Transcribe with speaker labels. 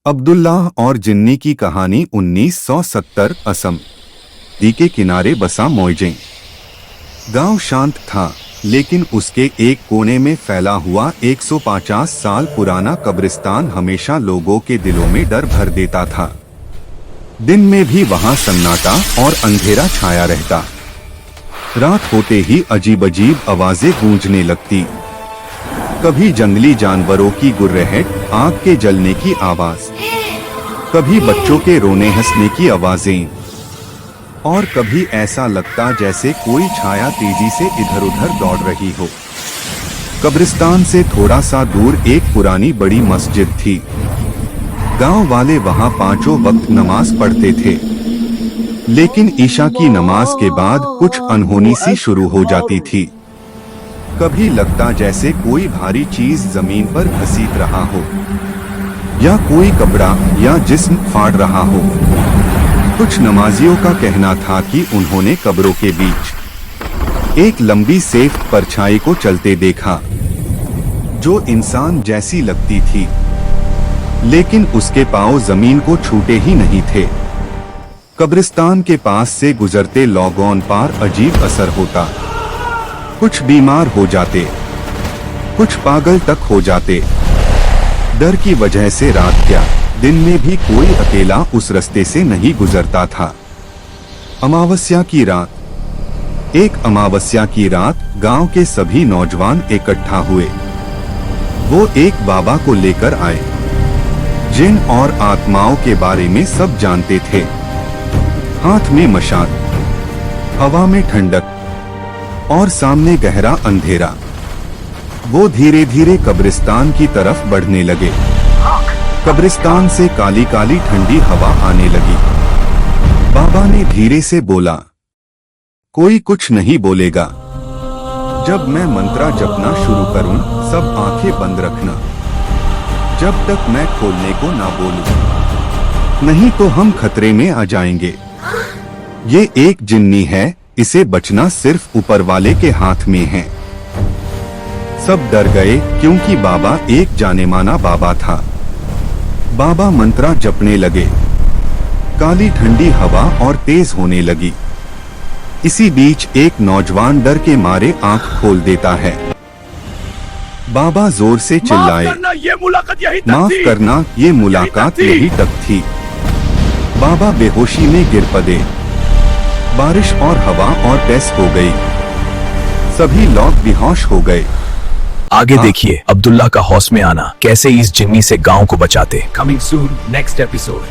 Speaker 1: अब्दुल्ला और जिन्नी की कहानी 1970 असम नदी के किनारे बसा मोइजें गांव शांत था, लेकिन उसके एक कोने में फैला हुआ 150 साल पुराना कब्रिस्तान हमेशा लोगों के दिलों में डर भर देता था। दिन में भी वहां सन्नाटा और अंधेरा छाया रहता। रात होते ही अजीब अजीब आवाजें गूंजने लगती। कभी जंगली जानवरों की गुर्राहट, आग के जलने की आवाज, कभी बच्चों के रोने हंसने की आवाजें, और कभी ऐसा लगता जैसे कोई छाया तेजी से इधर उधर दौड़ रही हो। कब्रिस्तान से थोड़ा सा दूर एक पुरानी बड़ी मस्जिद थी। गांव वाले वहां पांचों वक्त नमाज पढ़ते थे, लेकिन ईशा की नमाज के बाद कुछ अनहोनी सी शुरू हो जाती थी। कभी लगता जैसे कोई भारी चीज जमीन पर घसीट रहा हो, या कोई कपड़ा या जिस्म फाड़ रहा हो। कुछ नमाजियों का कहना था कि उन्होंने कब्रों के बीच एक लंबी सेफ परछाई को चलते देखा, जो इंसान जैसी लगती थी, लेकिन उसके पांव जमीन को छूटे ही नहीं थे। कब्रिस्तान के पास से गुजरते लोगों पर अजीब असर होता। कुछ बीमार हो जाते, कुछ पागल तक हो जाते। डर की वजह से रात क्या दिन में भी कोई अकेला उस रास्ते से नहीं गुजरता था। अमावस्या की रात, एक अमावस्या की रात गांव के सभी नौजवान इकट्ठा हुए। वो एक बाबा को लेकर आए, जिन और आत्माओं के बारे में सब जानते थे। हाथ में मशाल, हवा में ठंडक और सामने गहरा अंधेरा। वो धीरे धीरे कब्रिस्तान की तरफ बढ़ने लगे। कब्रिस्तान से काली काली ठंडी हवा आने लगी। बाबा ने धीरे से बोला, कोई कुछ नहीं बोलेगा। जब मैं मंत्र जपना शुरू करूं, सब आंखें बंद रखना, जब तक मैं खोलने को ना बोलूं, नहीं तो हम खतरे में आ जाएंगे। ये एक जिन्नी है, इसे बचना सिर्फ ऊपर वाले के हाथ में है। सब डर गए, क्योंकि बाबा एक जाने माना बाबा था। बाबा मंत्र जपने लगे। काली ठंडी हवा और तेज होने लगी। इसी बीच एक नौजवान डर के मारे आंख खोल देता है। बाबा जोर से चिल्लाए, माफ करना, ये मुलाकात यही तक थी। बाबा बेहोशी में गिर पड़े। बारिश और हवा और तेज हो गई। सभी लोग बेहोश हो गए।
Speaker 2: आगे देखिए अब्दुल्ला का हौस में आना, कैसे इस जिन्नी से गांव को बचाते।
Speaker 3: Coming soon, next episode.